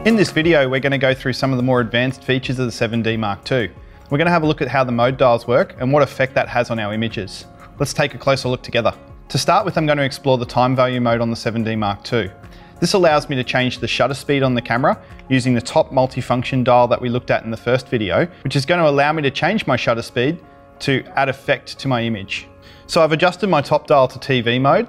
In this video, we're going to go through some of the more advanced features of the 7D Mark II. We're going to have a look at how the mode dials work and what effect that has on our images. Let's take a closer look together. To start with, I'm going to explore the time value mode on the 7D Mark II. This allows me to change the shutter speed on the camera using the top multifunction dial that we looked at in the first video, which is going to allow me to change my shutter speed to add effect to my image. So I've adjusted my top dial to TV mode,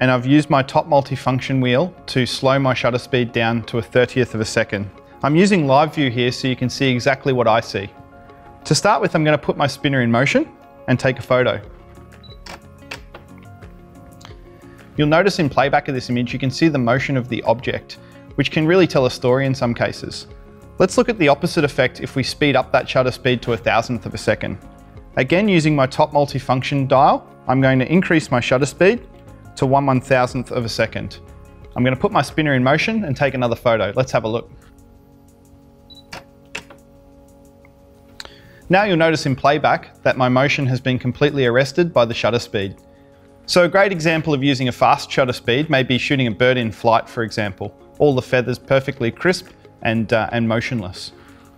and I've used my top multifunction wheel to slow my shutter speed down to a 30th of a second. I'm using live view here so you can see exactly what I see. To start with, I'm going to put my spinner in motion and take a photo. You'll notice in playback of this image, you can see the motion of the object, which can really tell a story in some cases. Let's look at the opposite effect if we speed up that shutter speed to a 1,000th of a second. Again, using my top multifunction dial, I'm going to increase my shutter speed to 1/1000th of a second. I'm going to put my spinner in motion and take another photo. Let's have a look. Now you'll notice in playback that my motion has been completely arrested by the shutter speed. So a great example of using a fast shutter speed may be shooting a bird in flight, for example. All the feathers perfectly crisp and motionless.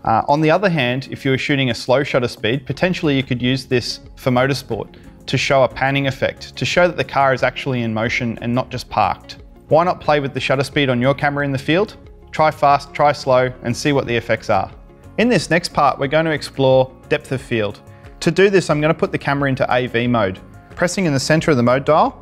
On the other hand, if you were shooting a slow shutter speed, potentially you could use this for motorsport to show a panning effect, to show that the car is actually in motion and not just parked. Why not play with the shutter speed on your camera in the field? Try fast, try slow, and see what the effects are. In this next part, we're going to explore depth of field. To do this, I'm going to put the camera into AV mode, pressing in the center of the mode dial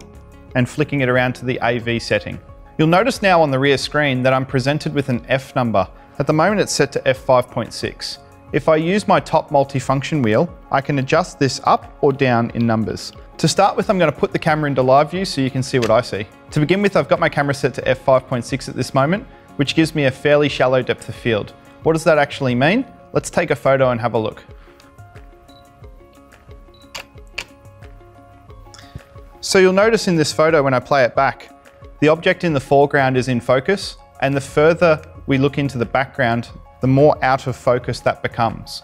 and flicking it around to the AV setting. You'll notice now on the rear screen that I'm presented with an F number. At the moment, it's set to f5.6. If I use my top multifunction wheel, I can adjust this up or down in numbers. To start with, I'm going to put the camera into live view so you can see what I see. To begin with, I've got my camera set to f5.6 at this moment, which gives me a fairly shallow depth of field. What does that actually mean? Let's take a photo and have a look. So you'll notice in this photo when I play it back, the object in the foreground is in focus, and the further we look into the background, the more out of focus that becomes.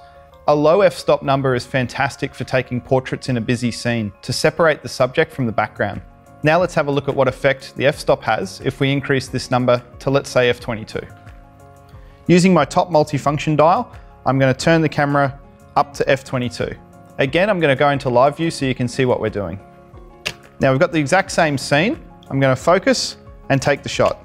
A low f-stop number is fantastic for taking portraits in a busy scene to separate the subject from the background. Now let's have a look at what effect the f-stop has if we increase this number to, let's say, f22. Using my top multifunction dial, I'm going to turn the camera up to f22. Again, I'm going to go into live view so you can see what we're doing. Now we've got the exact same scene. I'm going to focus and take the shot.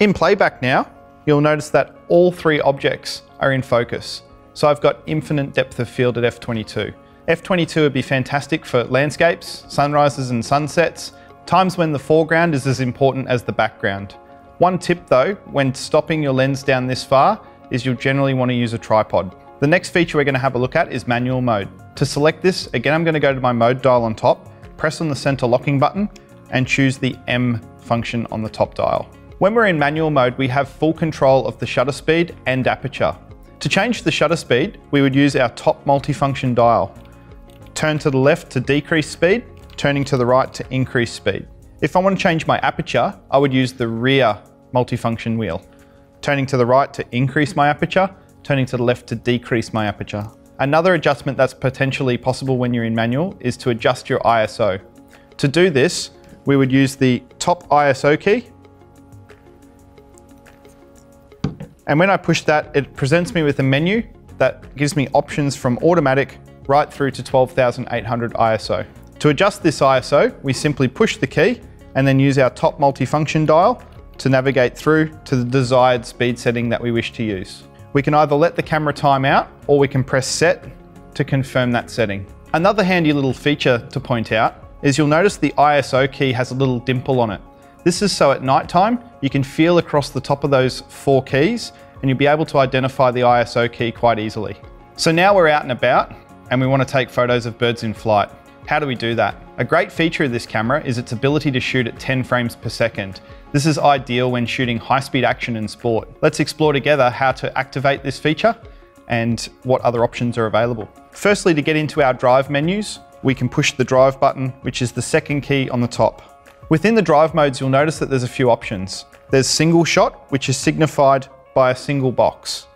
In playback now, you'll notice that all three objects are in focus. So I've got infinite depth of field at f22. f22 would be fantastic for landscapes, sunrises and sunsets, times when the foreground is as important as the background. One tip though, when stopping your lens down this far, is you'll generally want to use a tripod. The next feature we're going to have a look at is manual mode. To select this, again, I'm going to go to my mode dial on top, press on the center locking button, and choose the M function on the top dial. When we're in manual mode, we have full control of the shutter speed and aperture. To change the shutter speed, we would use our top multifunction dial. Turn to the left to decrease speed, turning to the right to increase speed. If I want to change my aperture, I would use the rear multifunction wheel. Turning to the right to increase my aperture, turning to the left to decrease my aperture. Another adjustment that's potentially possible when you're in manual is to adjust your ISO. To do this, we would use the top ISO key. And when I push that, it presents me with a menu that gives me options from automatic right through to 12,800 ISO. To adjust this ISO, we simply push the key and then use our top multifunction dial to navigate through to the desired speed setting that we wish to use. We can either let the camera time out or we can press set to confirm that setting. Another handy little feature to point out is you'll notice the ISO key has a little dimple on it. This is so at nighttime, you can feel across the top of those four keys and you'll be able to identify the ISO key quite easily. So now we're out and about and we want to take photos of birds in flight. How do we do that? A great feature of this camera is its ability to shoot at 10 frames per second. This is ideal when shooting high-speed action and sport. Let's explore together how to activate this feature and what other options are available. Firstly, to get into our drive menus, we can push the drive button, which is the second key on the top. Within the drive modes, you'll notice that there's a few options. There's single shot, which is signified by a single box.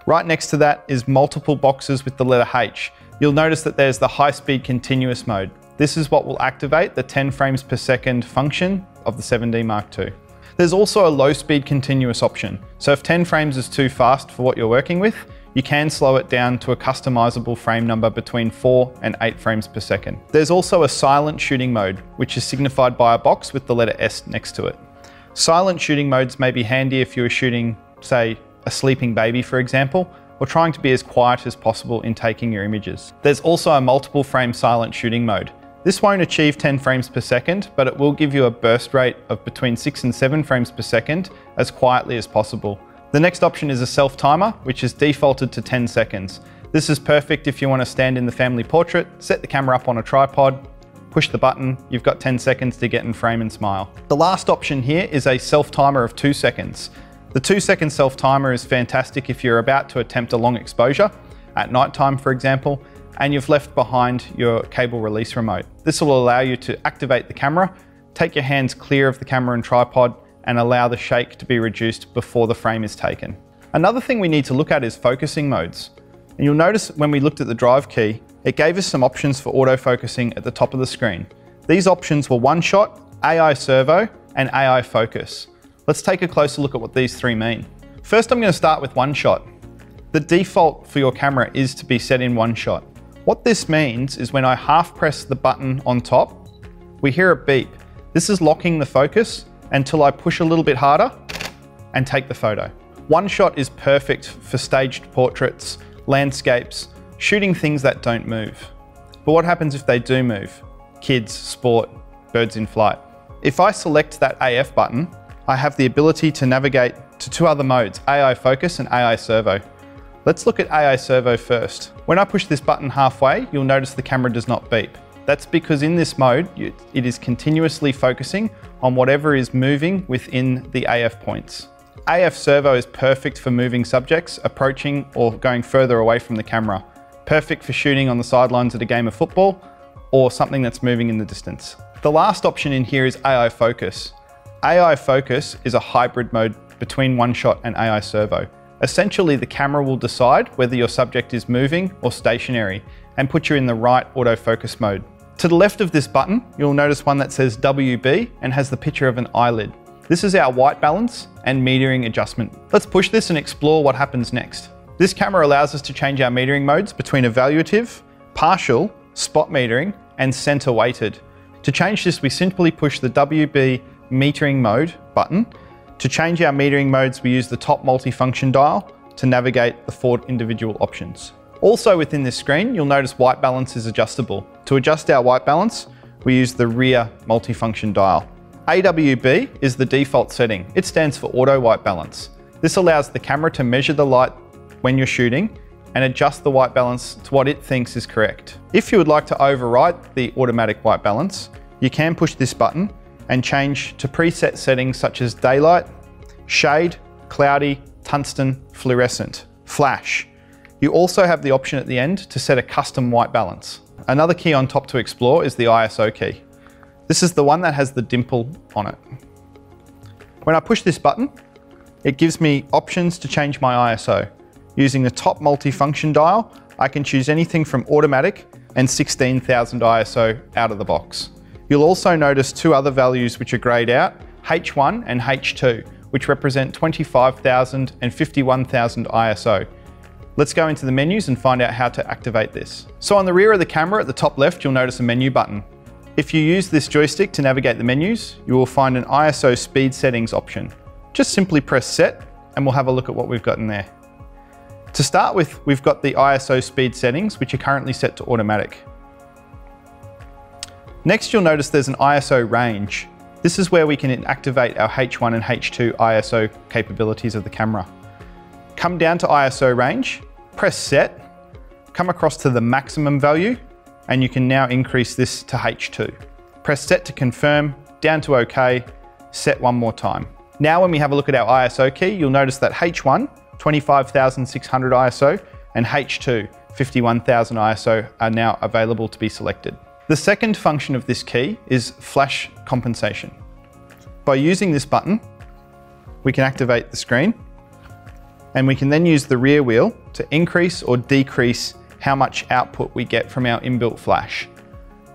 Right next to that is multiple boxes with the letter H. You'll notice that there's the high-speed continuous mode. This is what will activate the 10 frames per second function of the 7D Mark II. There's also a low speed continuous option. So if 10 frames is too fast for what you're working with, you can slow it down to a customizable frame number between 4 and 8 frames per second. There's also a silent shooting mode, which is signified by a box with the letter S next to it. Silent shooting modes may be handy if you were shooting, say, a sleeping baby, for example, or trying to be as quiet as possible in taking your images. There's also a multiple frame silent shooting mode. This won't achieve 10 frames per second, but it will give you a burst rate of between 6 and 7 frames per second as quietly as possible. The next option is a self timer, which is defaulted to 10 seconds. This is perfect if you want to stand in the family portrait, set the camera up on a tripod, push the button, you've got 10 seconds to get in frame and smile. The last option here is a self timer of 2 seconds. The 2-second self timer is fantastic if you're about to attempt a long exposure, at nighttime for example, and you've left behind your cable release remote. This will allow you to activate the camera, take your hands clear of the camera and tripod, and allow the shake to be reduced before the frame is taken. Another thing we need to look at is focusing modes. And you'll notice when we looked at the drive key, it gave us some options for autofocusing at the top of the screen. These options were one shot, AI servo, and AI focus. Let's take a closer look at what these three mean. First, I'm going to start with one shot. The default for your camera is to be set in one shot. What this means is when I half press the button on top, we hear a beep. This is locking the focus until I push a little bit harder and take the photo. One shot is perfect for staged portraits, landscapes, shooting things that don't move. But what happens if they do move? Kids, sport, birds in flight. If I select that AF button, I have the ability to navigate to two other modes, AI focus and AI servo. Let's look at AI servo first. When I push this button halfway, you'll notice the camera does not beep. That's because in this mode, it is continuously focusing on whatever is moving within the AF points. AF servo is perfect for moving subjects, approaching or going further away from the camera. Perfect for shooting on the sidelines at a game of football or something that's moving in the distance. The last option in here is AI focus. AI focus is a hybrid mode between one shot and AI servo. Essentially, the camera will decide whether your subject is moving or stationary and put you in the right autofocus mode. To the left of this button, you'll notice one that says WB and has the picture of an eyelid. This is our white balance and metering adjustment. Let's push this and explore what happens next. This camera allows us to change our metering modes between evaluative, partial, spot metering, and center weighted. To change this, we simply push the WB metering mode button. To change our metering modes, we use the top multifunction dial to navigate the 4 individual options. Also within this screen, you'll notice white balance is adjustable. To adjust our white balance, we use the rear multifunction dial. AWB is the default setting. It stands for auto white balance. This allows the camera to measure the light when you're shooting and adjust the white balance to what it thinks is correct. If you would like to override the automatic white balance, you can push this button and change to preset settings such as daylight, shade, cloudy, tungsten, fluorescent, flash. You also have the option at the end to set a custom white balance. Another key on top to explore is the ISO key. This is the one that has the dimple on it. When I push this button, it gives me options to change my ISO. Using the top multifunction dial, I can choose anything from automatic and 16,000 ISO out of the box. You'll also notice two other values which are grayed out, H1 and H2, which represent 25,000 and 51,000 ISO. Let's go into the menus and find out how to activate this. So on the rear of the camera at the top left, you'll notice a menu button. If you use this joystick to navigate the menus, you will find an ISO speed settings option. Just simply press set and we'll have a look at what we've got in there. To start with, we've got the ISO speed settings, which are currently set to automatic. Next, you'll notice there's an ISO range. This is where we can activate our H1 and H2 ISO capabilities of the camera. Come down to ISO range, press set, come across to the maximum value, and you can now increase this to H2. Press set to confirm, down to OK, set one more time. Now when we have a look at our ISO key, you'll notice that H1, 25,600 ISO, and H2, 51,000 ISO are now available to be selected. The second function of this key is flash compensation. By using this button, we can activate the screen, and we can then use the rear wheel to increase or decrease how much output we get from our inbuilt flash.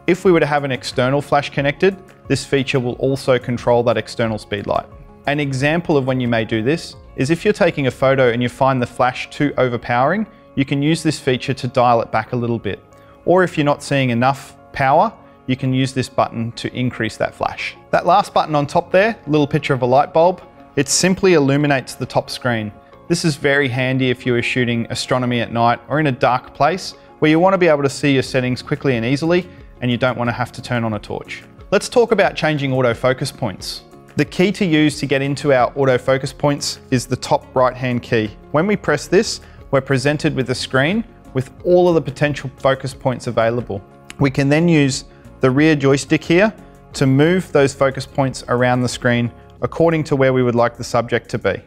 If we were to have an external flash connected, this feature will also control that external speed light. An example of when you may do this is if you're taking a photo and you find the flash too overpowering, you can use this feature to dial it back a little bit. Or if you're not seeing enough power, you can use this button to increase that flash. That last button on top there, little picture of a light bulb, it simply illuminates the top screen. This is very handy if you are shooting astronomy at night or in a dark place where you want to be able to see your settings quickly and easily and you don't want to have to turn on a torch. Let's talk about changing autofocus points. The key to use to get into our autofocus points is the top right-hand key. When we press this, we're presented with a screen with all of the potential focus points available. We can then use the rear joystick here to move those focus points around the screen according to where we would like the subject to be.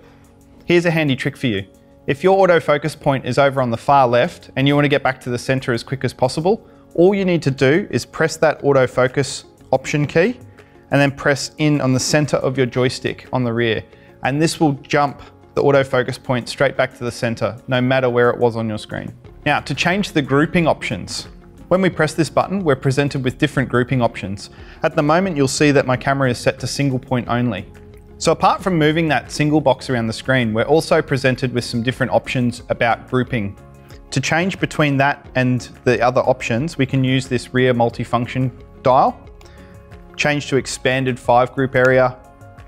Here's a handy trick for you. If your autofocus point is over on the far left and you want to get back to the center as quick as possible, all you need to do is press that autofocus option key and then press in on the center of your joystick on the rear. And this will jump the autofocus point straight back to the center, no matter where it was on your screen. Now, to change the grouping options, when we press this button, we're presented with different grouping options. At the moment, you'll see that my camera is set to single point only. So apart from moving that single box around the screen, we're also presented with some different options about grouping. To change between that and the other options, we can use this rear multifunction dial, change to expanded 5 group area,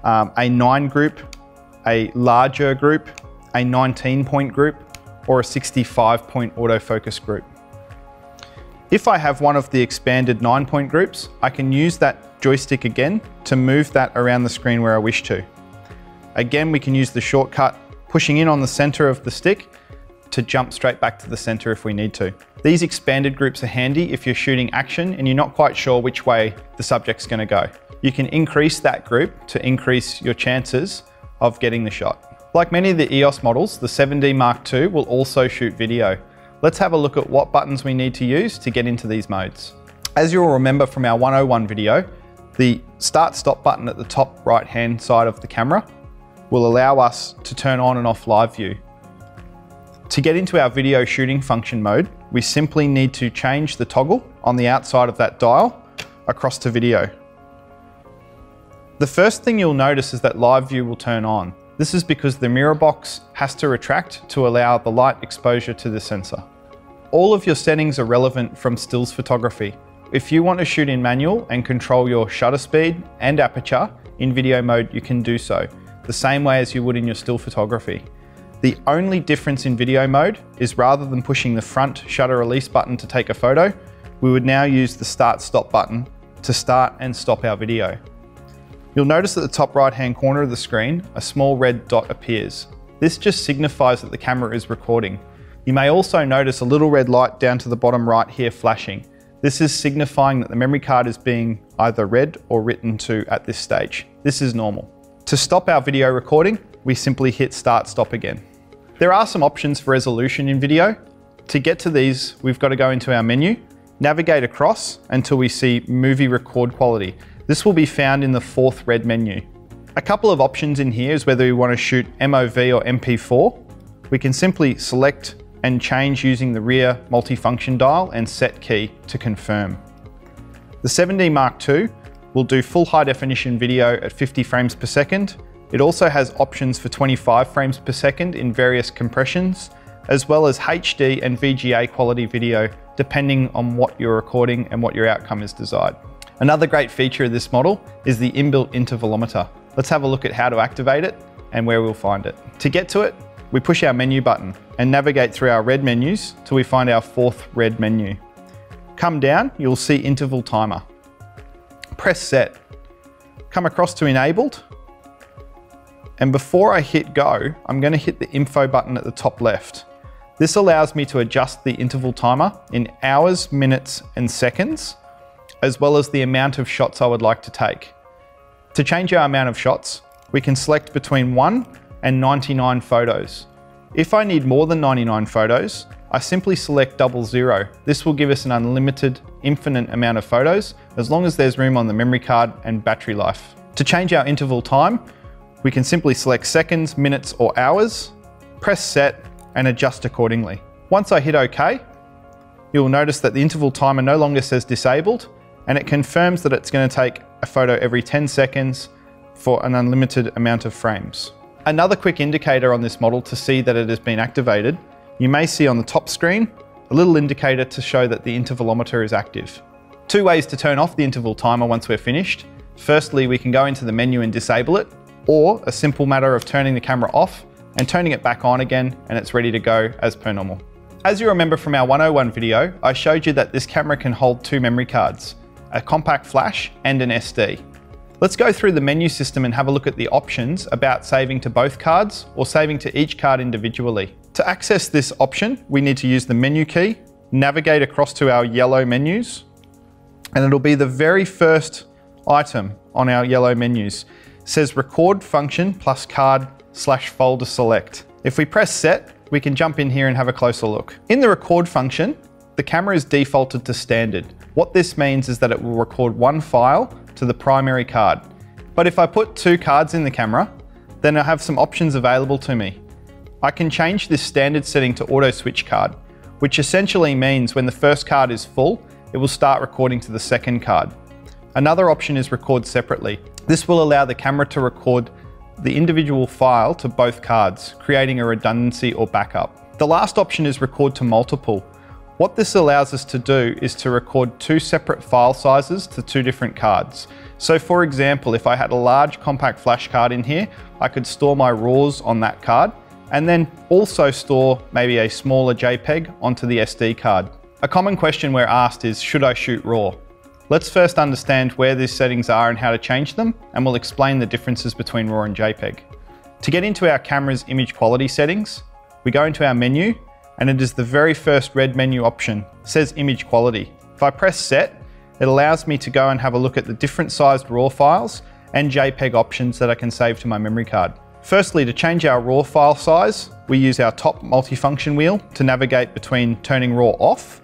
a 9 group, a larger group, a 19 point group, or a 65 point autofocus group. If I have one of the expanded 9 point groups, I can use that joystick again to move that around the screen where I wish to. Again, we can use the shortcut pushing in on the center of the stick to jump straight back to the center if we need to. These expanded groups are handy if you're shooting action and you're not quite sure which way the subject's going to go. You can increase that group to increase your chances of getting the shot. Like many of the EOS models, the 7D Mark II will also shoot video. Let's have a look at what buttons we need to use to get into these modes. As you'll remember from our 101 video, the start-stop button at the top right-hand side of the camera will allow us to turn on and off live view. To get into our video shooting function mode, we simply need to change the toggle on the outside of that dial across to video. The first thing you'll notice is that live view will turn on. This is because the mirror box has to retract to allow the light exposure to the sensor. All of your settings are relevant from stills photography. If you want to shoot in manual and control your shutter speed and aperture in video mode, you can do so, the same way as you would in your still photography. The only difference in video mode is rather than pushing the front shutter release button to take a photo, we would now use the start-stop button to start and stop our video. You'll notice at the top right-hand corner of the screen, a small red dot appears. This just signifies that the camera is recording. You may also notice a little red light down to the bottom right here flashing. This is signifying that the memory card is being either read or written to at this stage. This is normal. To stop our video recording, we simply hit start stop again. There are some options for resolution in video. To get to these, we've got to go into our menu, navigate across until we see movie record quality. This will be found in the 4th red menu. A couple of options in here is whether we want to shoot MOV or MP4. We can simply select and change using the rear multifunction dial and set key to confirm. The 7D Mark II will do full high definition video at 50 frames per second. It also has options for 25 frames per second in various compressions, as well as HD and VGA quality video, depending on what you're recording and what your outcome is desired. Another great feature of this model is the inbuilt intervalometer. Let's have a look at how to activate it and where we'll find it. To get to it, we push our menu button and navigate through our red menus till we find our 4th red menu. Come down, you'll see interval timer. Press set. Come across to enabled. And before I hit go, I'm going to hit the info button at the top left. This allows me to adjust the interval timer in hours, minutes, and seconds, as well as the amount of shots I would like to take. To change our amount of shots, we can select between 1 and 99 photos. If I need more than 99 photos, I simply select 00. This will give us an unlimited, infinite amount of photos, as long as there's room on the memory card and battery life. To change our interval time, we can simply select seconds, minutes, or hours, press set, and adjust accordingly. Once I hit OK, you'll notice that the interval timer no longer says disabled, and it confirms that it's going to take a photo every 10 seconds, for an unlimited amount of frames. Another quick indicator on this model to see that it has been activated, you may see on the top screen a little indicator to show that the intervalometer is active. Two ways to turn off the interval timer once we're finished. Firstly, we can go into the menu and disable it, or a simple matter of turning the camera off and turning it back on again, and it's ready to go as per normal. As you remember from our 101 video, I showed you that this camera can hold two memory cards, a compact flash and an SD. Let's go through the menu system and have a look at the options about saving to both cards or saving to each card individually. To access this option, we need to use the menu key, navigate across to our yellow menus, and it'll be the very first item on our yellow menus. It says record function plus card/folder select. If we press set, we can jump in here and have a closer look. In the record function, the camera is defaulted to standard. What this means is that it will record one file to the primary card. But if I put two cards in the camera, then I have some options available to me. I can change this standard setting to auto switch card, which essentially means when the first card is full, it will start recording to the second card. Another option is record separately. This will allow the camera to record the individual file to both cards, creating a redundancy or backup. The last option is record to multiple. What this allows us to do is to record two separate file sizes to two different cards. So for example, if I had a large compact flash card in here, I could store my RAWs on that card and then also store maybe a smaller JPEG onto the SD card. A common question we're asked is, should I shoot RAW? Let's first understand where these settings are and how to change them, and we'll explain the differences between RAW and JPEG. To get into our camera's image quality settings, we go into our menu, and it is the very first red menu option. It says image quality. If I press set, it allows me to go and have a look at the different sized RAW files and JPEG options that I can save to my memory card. Firstly, to change our RAW file size, we use our top multifunction wheel to navigate between turning RAW off,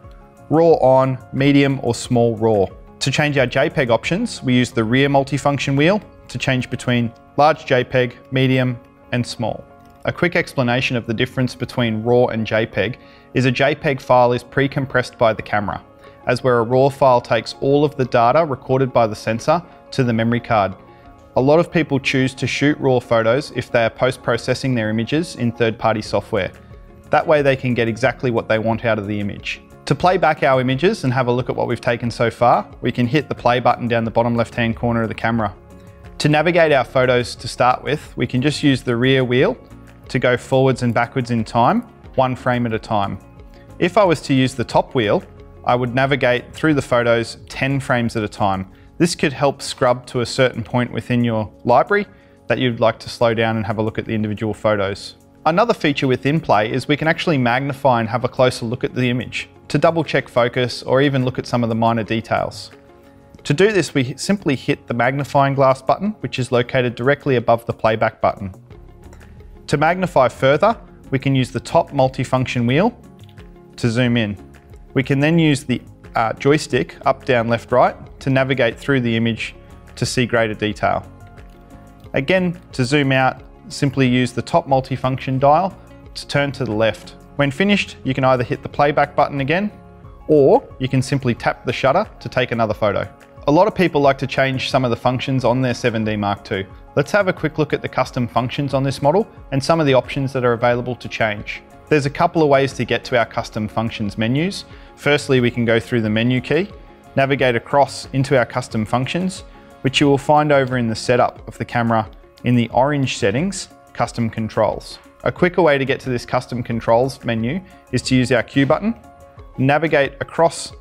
RAW on, medium or small RAW. To change our JPEG options, we use the rear multifunction wheel to change between large JPEG, medium and small. A quick explanation of the difference between RAW and JPEG is a JPEG file is pre-compressed by the camera, as where a RAW file takes all of the data recorded by the sensor to the memory card. A lot of people choose to shoot RAW photos if they are post-processing their images in third-party software. That way they can get exactly what they want out of the image. To play back our images and have a look at what we've taken so far, we can hit the play button down the bottom left-hand corner of the camera. To navigate our photos to start with, we can just use the rear wheel to go forwards and backwards in time, one frame at a time. If I was to use the top wheel, I would navigate through the photos 10 frames at a time. This could help scrub to a certain point within your library that you'd like to slow down and have a look at the individual photos. Another feature within Play is we can actually magnify and have a closer look at the image to double check focus or even look at some of the minor details. To do this, we simply hit the magnifying glass button, which is located directly above the playback button. To magnify further, we can use the top multifunction wheel to zoom in. We can then use the joystick up, down, left, right to navigate through the image to see greater detail. Again, to zoom out, simply use the top multifunction dial to turn to the left. When finished, you can either hit the playback button again, or you can simply tap the shutter to take another photo. A lot of people like to change some of the functions on their 7D Mark II. Let's have a quick look at the custom functions on this model and some of the options that are available to change. There's a couple of ways to get to our custom functions menus. Firstly, we can go through the menu key, navigate across into our custom functions, which you will find over in the setup of the camera in the orange settings, custom controls. A quicker way to get to this custom controls menu is to use our Q button, navigate across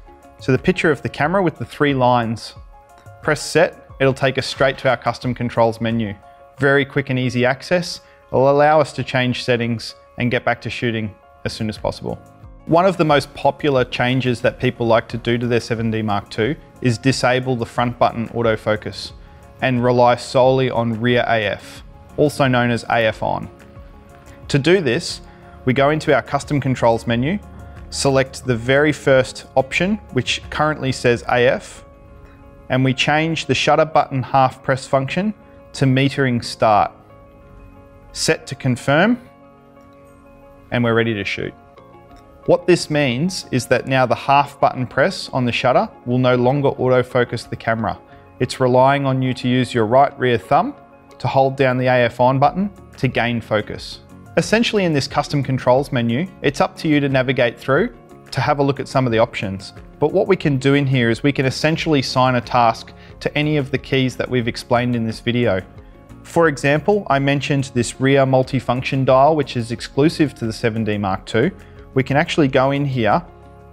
to the picture of the camera with the three lines. Press set, it'll take us straight to our custom controls menu. Very quick and easy access. It'll allow us to change settings and get back to shooting as soon as possible. One of the most popular changes that people like to do to their 7D Mark II is disable the front button autofocus and rely solely on rear AF, also known as AF on. To do this, we go into our custom controls menu, select the very first option, which currently says AF, and we change the shutter button half press function to metering start. Set to confirm, and we're ready to shoot. What this means is that now the half button press on the shutter will no longer autofocus the camera. It's relying on you to use your right rear thumb to hold down the AF on button to gain focus. Essentially in this custom controls menu, it's up to you to navigate through to have a look at some of the options. But what we can do in here is we can essentially assign a task to any of the keys that we've explained in this video. For example, I mentioned this rear multifunction dial, which is exclusive to the 7D Mark II. We can actually go in here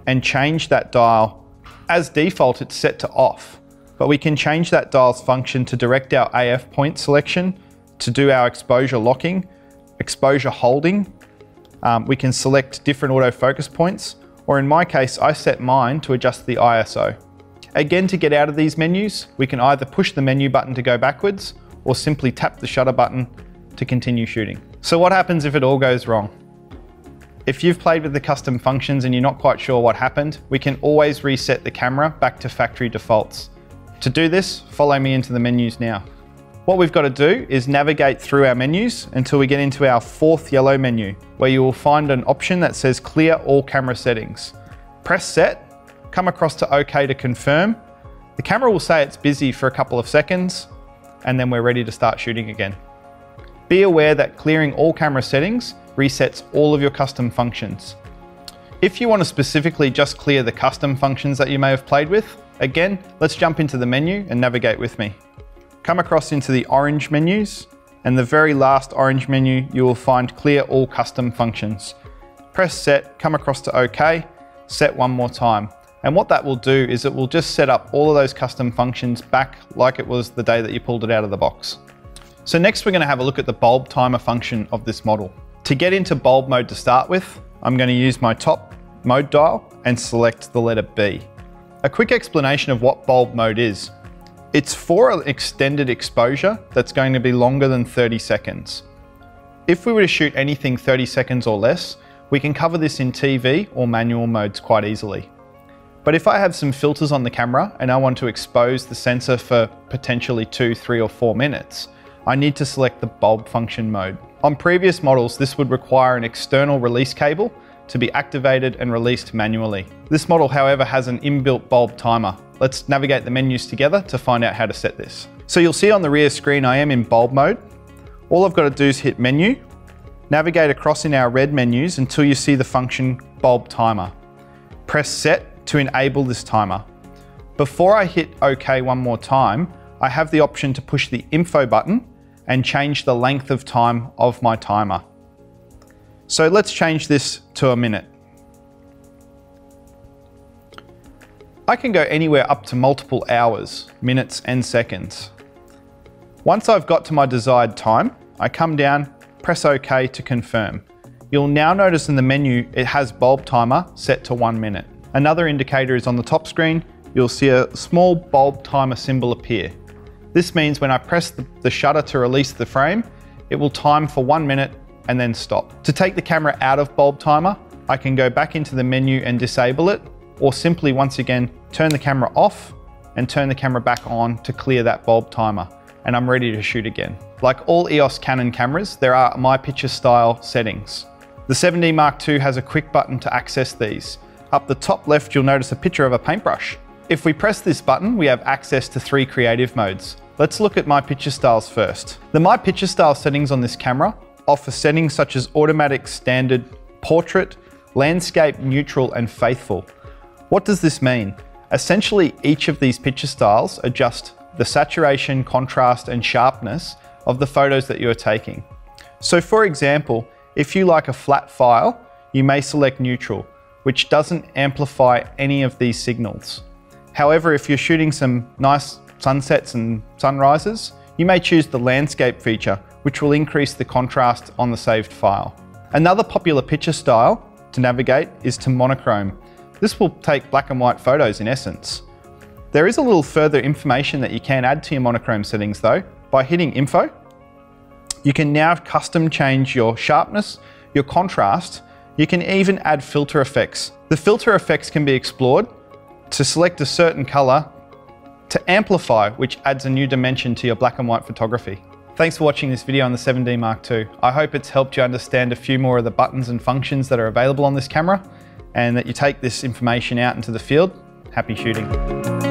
and change that dial. As default, it's set to off, but we can change that dial's function to direct our AF point selection, to do our exposure locking, exposure holding. We can select different autofocus points, or in my case, I set mine to adjust the ISO. Again, to get out of these menus, we can either push the menu button to go backwards or simply tap the shutter button to continue shooting. So what happens if it all goes wrong? If you've played with the custom functions and you're not quite sure what happened, we can always reset the camera back to factory defaults. To do this, follow me into the menus now. What we've got to do is navigate through our menus until we get into our fourth yellow menu, where you will find an option that says clear all camera settings. Press set, come across to OK to confirm. The camera will say it's busy for a couple of seconds, and then we're ready to start shooting again. Be aware that clearing all camera settings resets all of your custom functions. If you want to specifically just clear the custom functions that you may have played with, again, let's jump into the menu and navigate with me. Come across into the orange menus, and the very last orange menu, you will find clear all custom functions. Press set, come across to OK, set one more time. And what that will do is it will just set up all of those custom functions back like it was the day that you pulled it out of the box. So next we're going to have a look at the bulb timer function of this model. To get into bulb mode to start with, I'm going to use my top mode dial and select the letter B. A quick explanation of what bulb mode is. It's for an extended exposure that's going to be longer than 30 seconds. If we were to shoot anything 30 seconds or less, we can cover this in TV or manual modes quite easily. But if I have some filters on the camera and I want to expose the sensor for potentially 2, 3 or 4 minutes, I need to select the bulb function mode. On previous models, this would require an external release cable to be activated and released manually. This model, however, has an inbuilt bulb timer. Let's navigate the menus together to find out how to set this. So you'll see on the rear screen, I am in bulb mode. All I've got to do is hit menu, navigate across in our red menus until you see the function bulb timer. Press set to enable this timer. Before I hit OK one more time, I have the option to push the info button and change the length of time of my timer. So let's change this to a minute. I can go anywhere up to multiple hours, minutes and seconds. Once I've got to my desired time, I come down, press OK to confirm. You'll now notice in the menu it has bulb timer set to 1 minute. Another indicator is on the top screen. You'll see a small bulb timer symbol appear. This means when I press the shutter to release the frame, it will time for 1 minute and then stop. To take the camera out of bulb timer, I can go back into the menu and disable it, or simply once again, turn the camera off and turn the camera back on to clear that bulb timer, and I'm ready to shoot again. Like all EOS Canon cameras, there are my picture style settings. The 7D Mark II has a quick button to access these. Up the top left, you'll notice a picture of a paintbrush. If we press this button, we have access to 3 creative modes. Let's look at my picture styles first. The my picture style settings on this camera offer settings such as automatic, standard, portrait, landscape, neutral, and faithful. What does this mean? Essentially, each of these picture styles adjust the saturation, contrast, and sharpness of the photos that you are taking. So for example, if you like a flat file, you may select neutral, which doesn't amplify any of these signals. However, if you're shooting some nice sunsets and sunrises, you may choose the landscape feature, which will increase the contrast on the saved file. Another popular picture style to navigate is to monochrome. This will take black and white photos in essence. There is a little further information that you can add to your monochrome settings though. By hitting info, you can now custom change your sharpness, your contrast. You can even add filter effects. The filter effects can be explored to select a certain color to amplify, which adds a new dimension to your black and white photography. Thanks for watching this video on the 7D Mark II. I hope it's helped you understand a few more of the buttons and functions that are available on this camera, and that you take this information out into the field. Happy shooting.